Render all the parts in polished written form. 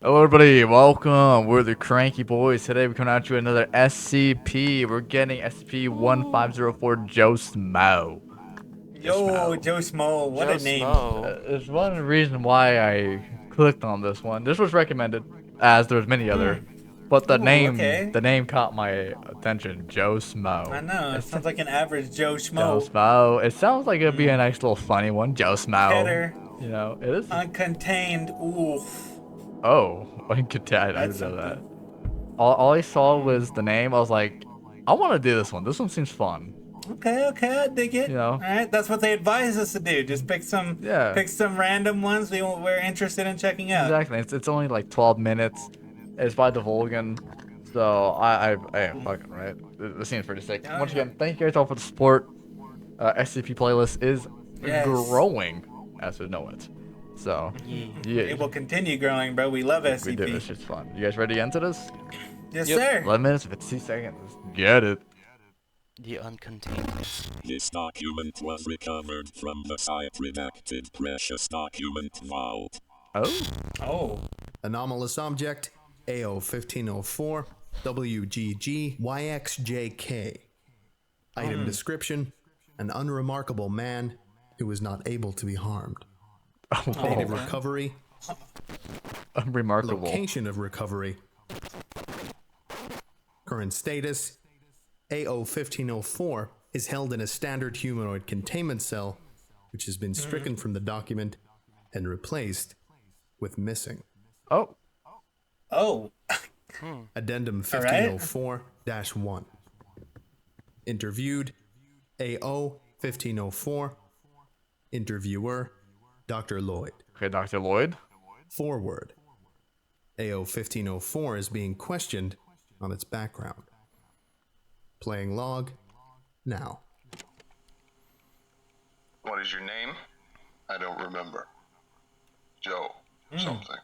Hello everybody, welcome. We're the Cranky Boys. Today we're coming out you another SCP. We're getting SCP-1504 Joe Schmo. Yo, Joe Schmo, what Joe a name. Smo. There's one reason why I clicked on this one. This was recommended, as there's many other, but the Ooh, name okay. the name caught my attention. Joe I Schmo. know, it It's sounds like an average Joe Joe Schmo. Schmo. It sounds like it'd be a nice little funny one. Joe Schmo. Keter, You know, it is. Uncontained, oof. Oh, I That's didn't know that. something. All I saw was the name. I was like, I want to do this one. This one seems fun. Okay, I dig You it. know? Alright, that's what they advise us to do. Just Yeah, pick some random ones we're interested in checking out. exactly. It's only like 12 minutes. It's by the Volgan. So I fucking right. It seems pretty sick. Oh Once yeah. again, thank you guys all for the support. SCP playlist is Yes. growing as we know it. So Yeah. yeah, It will continue growing, bro. We love we do. SCP. It's just fun. You guys ready to enter this? Yes, Yep. sir. 11 minutes, 50 seconds. Let's get it. The Uncontained. This document was recovered from the site-redacted precious document vault. Oh, Oh. Anomalous object AO-1504 WGG-YXJK. Item description: an unremarkable man who was not able to be harmed. Date of recovery: remarkable. location of recovery. Current status: AO-1504 is held in a standard humanoid containment cell, which has been stricken from the document and replaced with missing. Oh, Oh. Addendum All right. 1504-1. Interviewed: AO-1504. Interviewer: Dr. Lloyd. okay, Dr. Lloyd. Forward: AO-1504 is being questioned on its background. Playing log now. What is your name? I don't remember. Joe, something.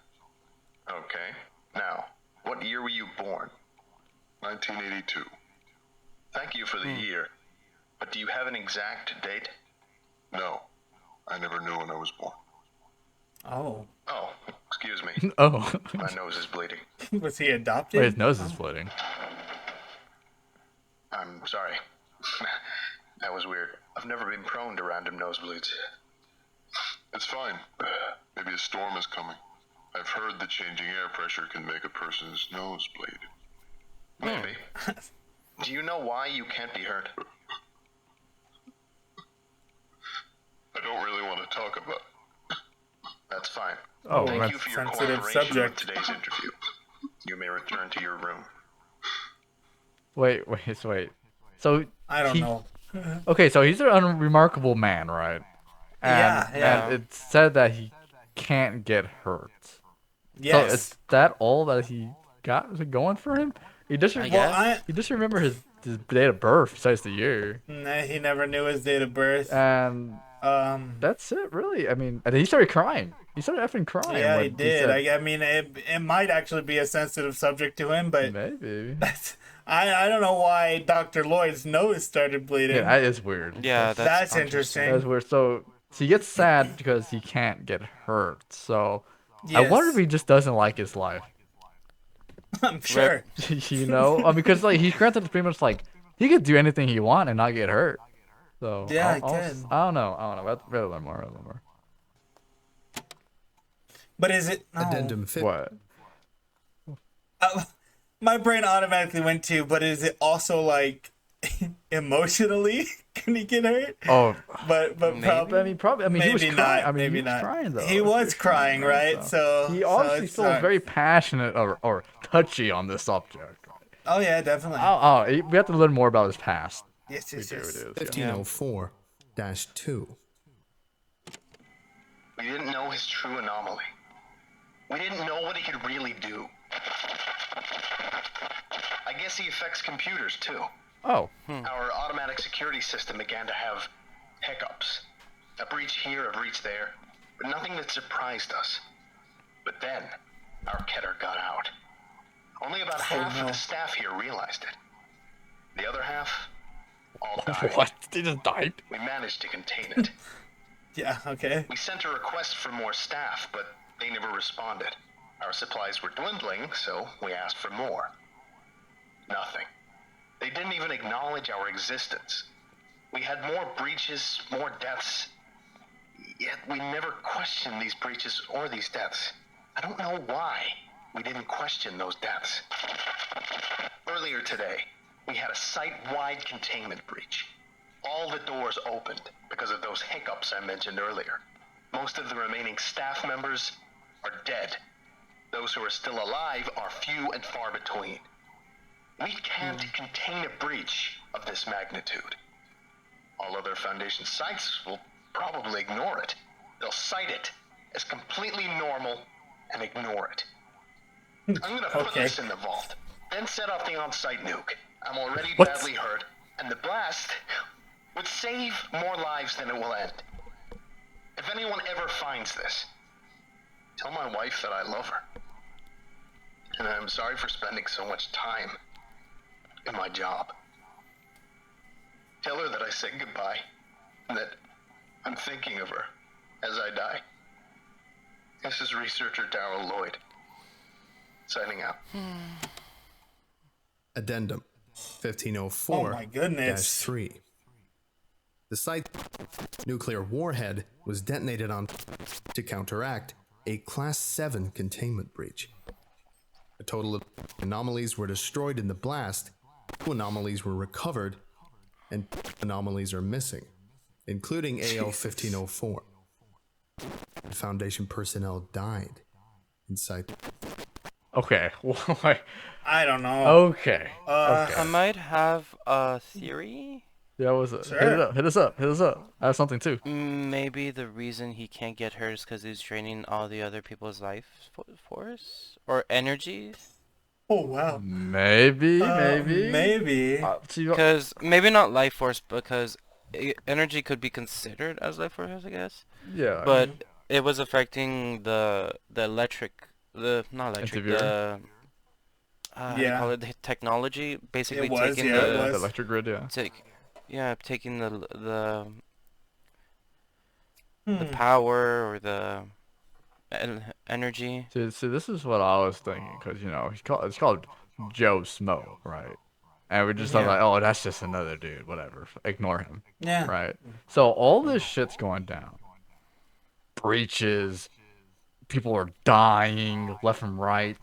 Okay. Now, what year were you born? 1982. Thank you for the year. But do you have an exact date? No. I never knew when I was born. Oh. Oh, excuse me. Oh, My nose is bleeding. Was he adopted? wait, his nose is bleeding. I'm sorry. That was weird. I've never been prone to random nosebleeds. It's fine. Maybe a storm is coming. I've heard that changing air pressure can make a person's nose bleed. Maybe. Do you know why you can't be hurt? I don't really want to talk about it. That's fine. Oh, Thank that's you for your sensitive cooperation subject. on today's interview. You may return to your room. wait. So I don't he- know. Okay, so he's an unremarkable man, right? And, Yeah. And it said that he can't get hurt. Yes. So is that all that he got going for him? He doesn't. I Well, guess. he doesn't remember his date of birth besides the year, Nah, he never knew his date of birth. and that's it, really. I mean, and then he started crying. He started effing crying. Yeah, when he did. said, I mean, it might actually be a sensitive subject to him, but maybe. I don't know why Dr. Lloyd's nose started bleeding. Yeah, that is weird. Yeah, That's interesting. That's weird. So he gets sad because he can't get hurt. So I wonder if Yes. he just doesn't like his life. I'm sure. You know, because like he's granted pretty much like he could do anything he want and not get hurt. So Yeah, I'll, he I'll, can. I don't know. Rather learn more. But is it? No. Addendum What? My brain automatically went to, but is it also like emotionally? Can he get hurt? Oh, But probably. I mean, he was maybe crying. not. I mean, Maybe he was not. crying though. He was crying, right? So he so obviously it's feels not- very passionate or touchy on this subject. Oh yeah, definitely. We have to learn more about his past. Yes. We do. 1504-2. We didn't know his true anomaly. We didn't know what he could really do. I guess he affects computers too. Oh, Our automatic security system began to have hiccups. A breach here, a breach there, but nothing that surprised us. But then, our Keter got out. Only about half of the staff here realized it. The other half all died. what? He just died? We managed to contain it. Yeah. Okay. We sent a request for more staff, but they never responded. Our supplies were dwindling, so we asked for more. Nothing. They didn't even acknowledge our existence. We had more breaches, more deaths, yet we never questioned these breaches or these deaths. I don't know why we didn't question those deaths. Earlier today, we had a site-wide containment breach. All the doors opened because of those hiccups I mentioned earlier. Most of the remaining staff members are dead. Those who are still alive are few and far between. We can't contain a breach of this magnitude. All other Foundation sites will probably ignore it. They'll cite it as completely normal and ignore it. I'm gonna put Okay. this in the vault, then set off the on-site nuke. I'm already What? badly hurt, and the blast would save more lives than it will end. If anyone ever finds this, tell my wife that I love her. And I'm sorry for spending so much time in my job. Tell her that I said goodbye, and that I'm thinking of her as I die. This is researcher Darrell Lloyd, signing out. Addendum Oh 1504 my goodness. 3. The site nuclear warhead was detonated on to counteract a Class 7 containment breach. A total of anomalies were destroyed in the blast, 2 anomalies were recovered, and 2 anomalies are missing, including AL-1504. Foundation personnel died inside. Okay. I don't know. Okay. Uh, I might have a theory. Yeah, what was it? Sure. Hit it up. Hit us up. Hit us up. I have something too. Maybe the reason he can't get hurt is because he's draining all the other people's life force or energy. Oh wow. Maybe. Maybe. Maybe. See, Because maybe not life force, because energy could be considered as life force, I guess. yeah. But it was affecting the electric, not electric, Interviewer? the how do you Yeah. call it, the technology, basically It was, taking yeah, it the was. The electric grid. Yeah. taking the power or the energy. See, this is what I was thinking, because it's called Joe Schmo, right? And we just thought like, oh, that's just another dude, whatever. Ignore him, Yeah. right? So all this shit's going down. Breaches, people are dying left and right,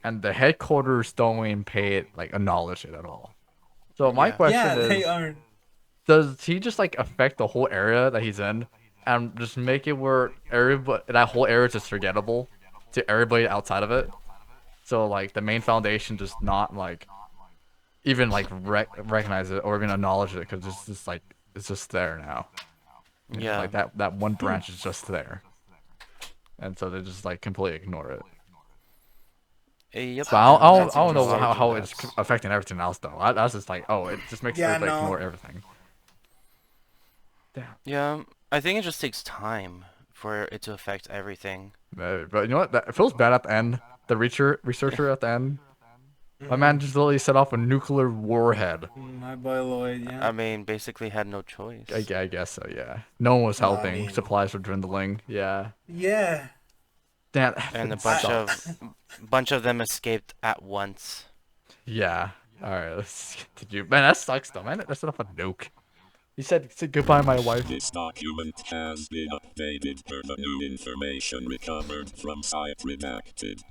and the headquarters don't even pay it, like, acknowledge it at all. So my Yeah. question Yeah, they is, are. does he just like affect the whole area that he's in, and just make it where everybody, that whole area is just forgettable to everybody outside of it? So like the main foundation just not like even like recognize it or even acknowledge it, because it's just like it's just there now. Yeah. Like that one branch is just there, and so they just like completely ignore it. Yep. But I That's don't know exactly how what it's that's- affecting everything else though. That's just like, oh, it just makes Yeah, everybody no. ignore everything. Damn. Yeah, I think it just takes time for it to affect everything. Maybe. But you know what? It feels bad at the end. The researcher at the end. My man just literally set off a nuclear warhead. My boy Lloyd, yeah. I mean, basically had no choice. I guess so, yeah. No one was Well, I helping. mean- Supplies were dwindling. Yeah. Yeah. Damn. And a it bunch sucks. of them escaped at once. Yeah. Alright, let's continue. Man, that sucks though, man. That's enough a nuke. He said goodbye, my wife. This document has been updated per the new information recovered from Site Redacted.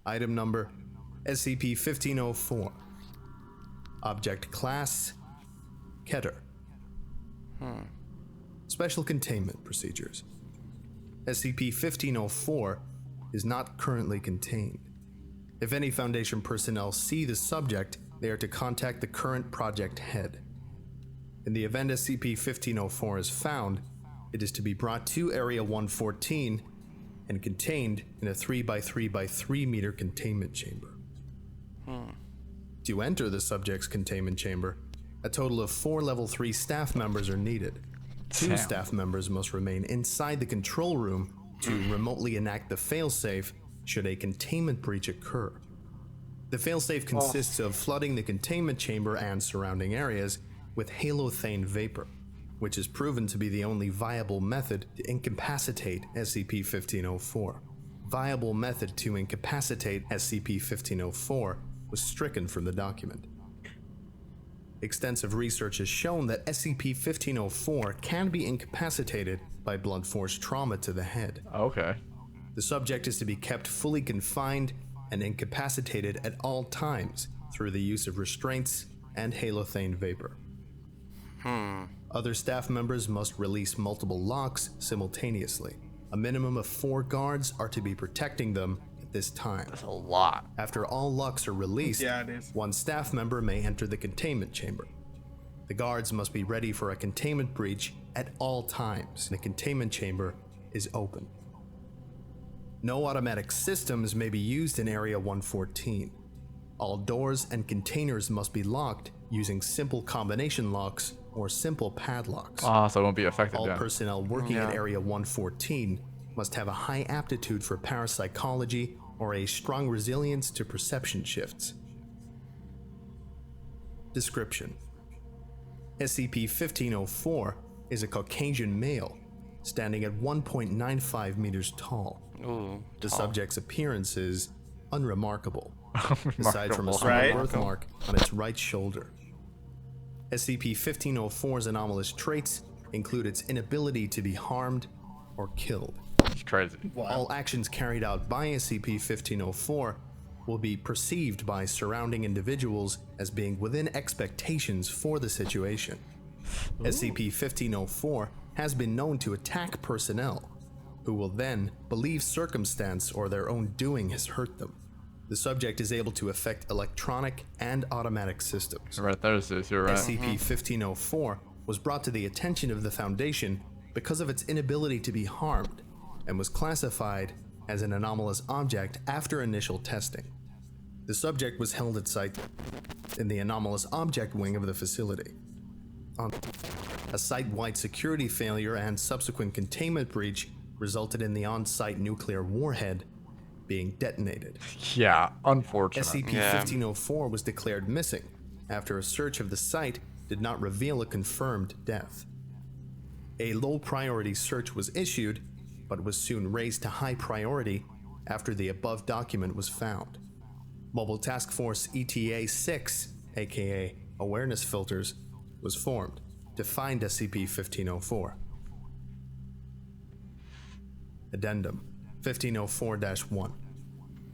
Item number SCP-1504. Object Class Keter. Special Containment Procedures. SCP-1504 is not currently contained. If any Foundation personnel see the subject, they are to contact the current project head. In the event SCP-1504 is found, it is to be brought to Area 114 and contained in a 3x3x3 meter containment chamber. To enter the subject's containment chamber, a total of 4 level 3 staff members are needed. 2 Damn. staff members must remain inside the control room to remotely enact the failsafe should a containment breach occur. The failsafe consists of flooding the containment chamber and surrounding areas with halothane vapor, which is proven to be the only viable method to incapacitate SCP-1504. viable method to incapacitate SCP-1504 was stricken from the document. Extensive research has shown that SCP-1504 can be incapacitated by blunt force trauma to the head. Okay. The subject is to be kept fully confined and incapacitated at all times through the use of restraints and halothane vapor. Other staff members must release multiple locks simultaneously. A minimum of 4 guards are to be protecting them at this time. That's a lot. After all locks are released, Yeah, it is. one staff member may enter the containment chamber. The guards must be ready for a containment breach at all times. The containment chamber is open. No automatic systems may be used in Area 114. All doors and containers must be locked using simple combination locks or simple padlocks. Ah, so it won't be affected. All Yeah. personnel working at Area 114 must have a high aptitude for parapsychology or a strong resilience to perception shifts. Description: SCP-1504 is a Caucasian male, standing at 1.95 meters tall. Ooh, The tall. subject's appearance is unremarkable, aside from a Remarkable. small Right. birthmark on its right shoulder. SCP-1504's anomalous traits include its inability to be harmed or killed. It's crazy. All actions carried out by SCP-1504 will be perceived by surrounding individuals as being within expectations for the situation. SCP-1504 has been known to attack personnel, who will then believe circumstance or their own doing has hurt them. The subject is able to affect electronic and automatic systems. Right there, sis. You're right. SCP-1504 was brought to the attention of the Foundation because of its inability to be harmed, and was classified as an anomalous object after initial testing. The subject was held at site in the anomalous object wing of the facility. A site-wide security failure and subsequent containment breach resulted in the on-site nuclear warhead being detonated. Yeah, unfortunate. SCP-1504 was declared missing after a search of the site did not reveal a confirmed death. A low-priority search was issued, but was soon raised to high priority after the above document was found. Mobile Task Force ETA-6, aka Awareness Filters, was formed to find SCP-1504. Addendum 1504-1.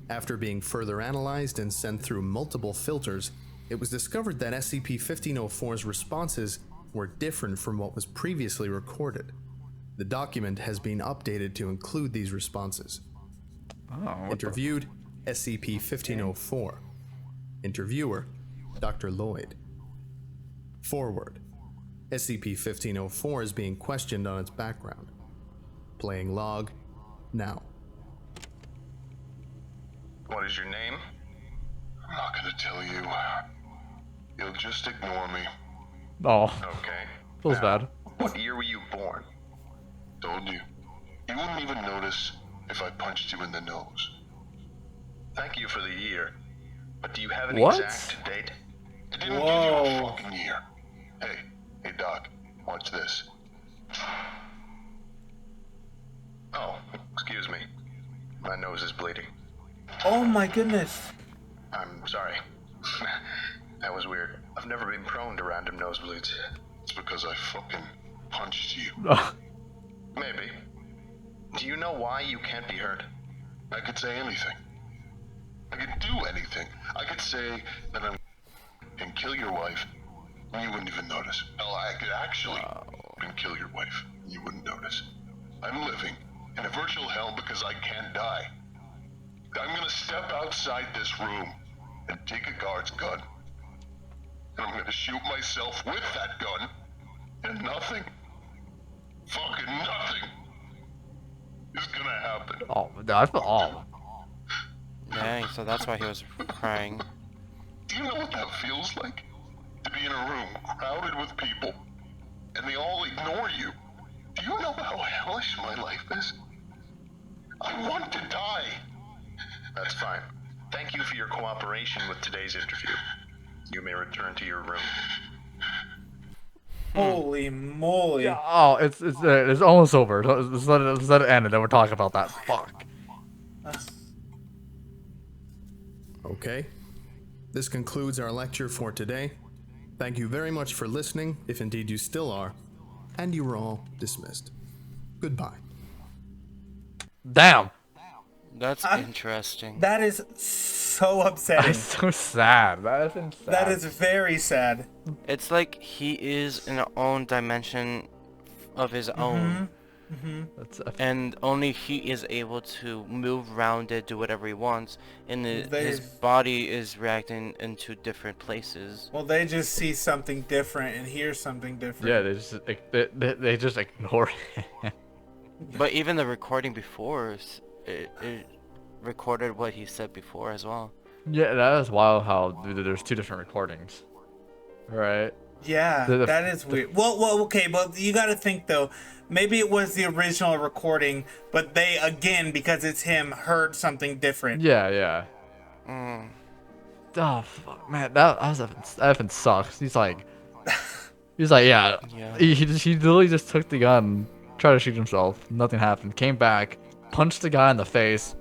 After being further analyzed and sent through multiple filters, it was discovered that SCP-1504's responses were different from what was previously recorded. The document has been updated to include these responses. Interviewed, SCP-1504. Interviewer, Dr. Lloyd. Forward. SCP-1504 is being questioned on its background. Playing log, now. What is your name? I'm not gonna tell you. You'll just ignore me. Oh, Okay. feels Now, bad. What year were you born? Told you. You wouldn't even notice if I punched you in the nose. Thank you for the year. But do you have an What? exact date? I didn't give you Whoa. a fucking year. Hey, Doc, watch this. Oh, excuse me. My nose is bleeding. Oh my goodness. I'm sorry. That was weird. I've never been prone to random nosebleeds. It's because I fucking punched you. Maybe. Do you know why you can't be hurt? I could say anything. I could do anything. I could say that I'm and kill your wife, and you wouldn't even notice. Hell, I could actually and kill your wife, and you wouldn't notice. I'm living in a virtual hell because I can't die. I'm gonna step outside this room and take a guard's gun. And I'm gonna shoot myself with that gun, and nothing, fucking nothing, is gonna happen. Oh, I feel. Oh, Dang, so that's why he was crying. Do you know what that feels like? To be in a room crowded with people, and they all ignore you. Do you know how hellish my life is? I want to die. That's fine. Thank you for your cooperation with today's interview. You may return to your room. Holy moly. yeah, oh, it's almost over. Let's let it end, and then we'll talk about that. Fuck. Okay, this concludes our lecture for today. Thank you very much for listening, if indeed you still are, and you are all dismissed. Goodbye. Damn. That's interesting. That is so upsetting. That's so sad. That is sad. That is very sad. It's like he is in a own dimension of his own. That's And only he is able to move around it, do whatever he wants, and his They've- body is reacting into different places. Well, they just see something different and hear something different. yeah. They just ignore it. But even the recording before, it recorded what he said before as well. Yeah, that is wild. How there's two different recordings, right? Yeah, that is weird. Well, okay, but you got to think though. Maybe it was the original recording, but they again, because it's him, heard something different. Yeah, yeah. Oh fuck, man, that effing sucks. He's like, yeah. Yeah. He literally just took the gun, tried to shoot himself. Nothing happened. Came back, punched the guy in the face,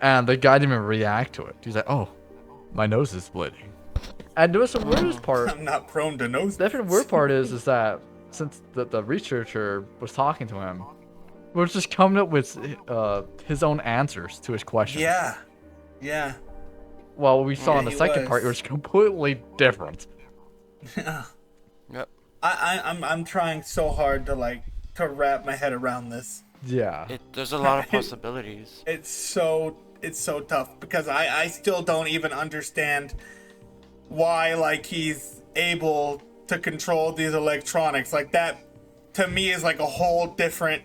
and the guy didn't even react to it. He's like, oh, my nose is bleeding. And there was the weirdest part. I'm not prone to nose. The different weird part is that since the researcher was talking to him, was just coming up with his own answers to his questions. Yeah, yeah. Well, we saw in the he second part, it was completely different. Yep. I'm trying so hard to wrap my head around this. Yeah. There's a lot of possibilities. It's so tough because I still don't even understand why he's able to control these electronics. Like that to me is like a whole different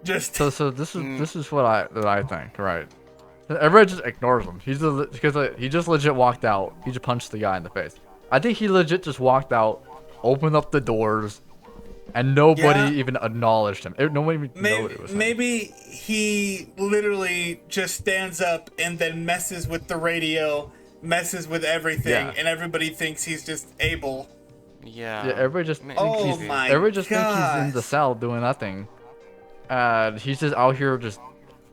just So this is what I think, right? Everybody just ignores him. Because he just legit walked out. He just punched the guy in the face. I think he legit just walked out, opened up the doors, and nobody even acknowledged him. Nobody even knew it was him. Maybe he literally just stands up and then messes with the radio, messes with everything, and everybody thinks he's just able. Yeah. Yeah, everybody just thinks everybody just thinks he's in the cell doing nothing. And he's just out here just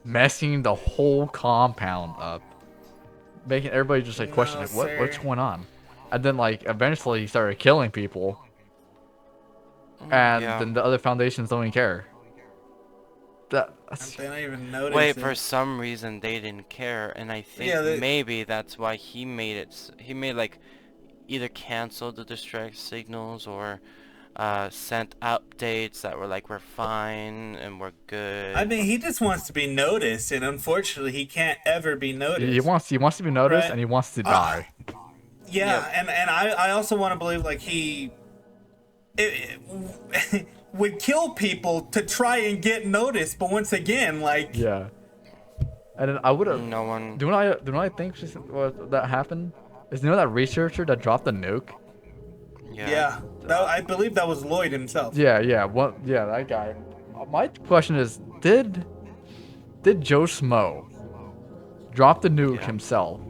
messing the whole compound up. Making everybody just question what's going on. And then eventually he started killing people. And then the other foundations don't even care. They don't even notice. Wait, for some reason they didn't care, and I think maybe that's why he made it. He made either canceled the distress signals or sent updates that were we're fine and we're good. I mean, he just wants to be noticed, and unfortunately, he can't ever be noticed. He wants to be noticed, and he wants to die. Yeah, and I also want to believe he would kill people to try and get noticed, but once again, yeah. And then I would have. No one. Do I think that happened? Is that researcher that dropped the nuke? Yeah. I believe that was Lloyd himself. Yeah. Yeah, that guy. My question is, did Joe Schmo drop the nuke himself?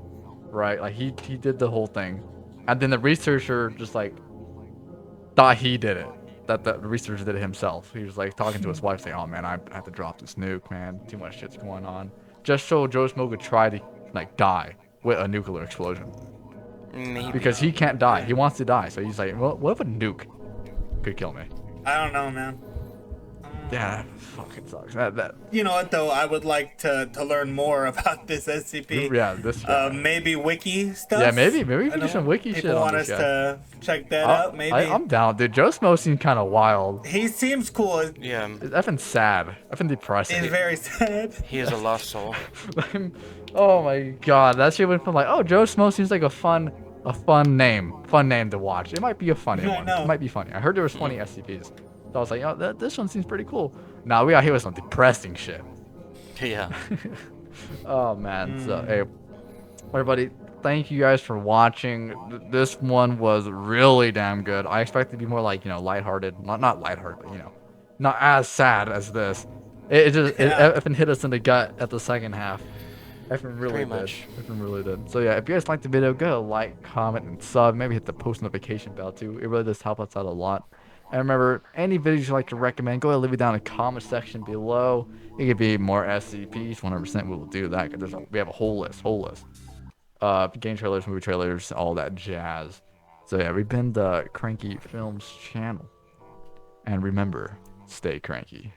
Right, he did the whole thing, and then the researcher just thought he did it. That the researcher did it himself. He was talking to his wife, saying, "Oh man, I have to drop this nuke, man. Too much shit's going on." Just so Joe Schmo could try to die with a nuclear explosion. Maybe. Because he can't die. He wants to die, so he's like, "Well, what if a nuke could kill me?" I don't know, man. Yeah, that fucking sucks. You know what though? I would like to learn more about this SCP. Yeah, this guy. Maybe wiki stuff. Yeah, maybe we can do some wiki shit People on want this us guy. to check that out. Maybe I'm down, dude. Joe Schmo seems kind of wild. he seems cool. Yeah. It's effing sad. Effing depressing. He's very sad. He is a lost soul. Oh my god, that shit went from Joe Schmo seems like a fun name to watch. It might be a funny one. It might be funny. I heard there was funny SCPs. So I was like, oh, this one seems pretty cool. Now we got hit with some depressing shit. Yeah. Oh man. So hey, everybody, thank you guys for watching. This one was really damn good. I expected it to be more lighthearted. Not lighthearted, but not as sad as this. It effing hit us in the gut at the second half. Effing really Pretty did. much. Effing really did. So yeah, if you guys liked the video, go like, comment, and sub. Maybe hit the post notification bell too. It really does help us out a lot. And remember, any videos you'd like to recommend, go ahead and leave it down in the comment section below. It could be more SCPs, 100% we will do that, because we have a whole list. Game trailers, movie trailers, all that jazz. So yeah, we've been the Cranky Films channel. And remember, stay cranky.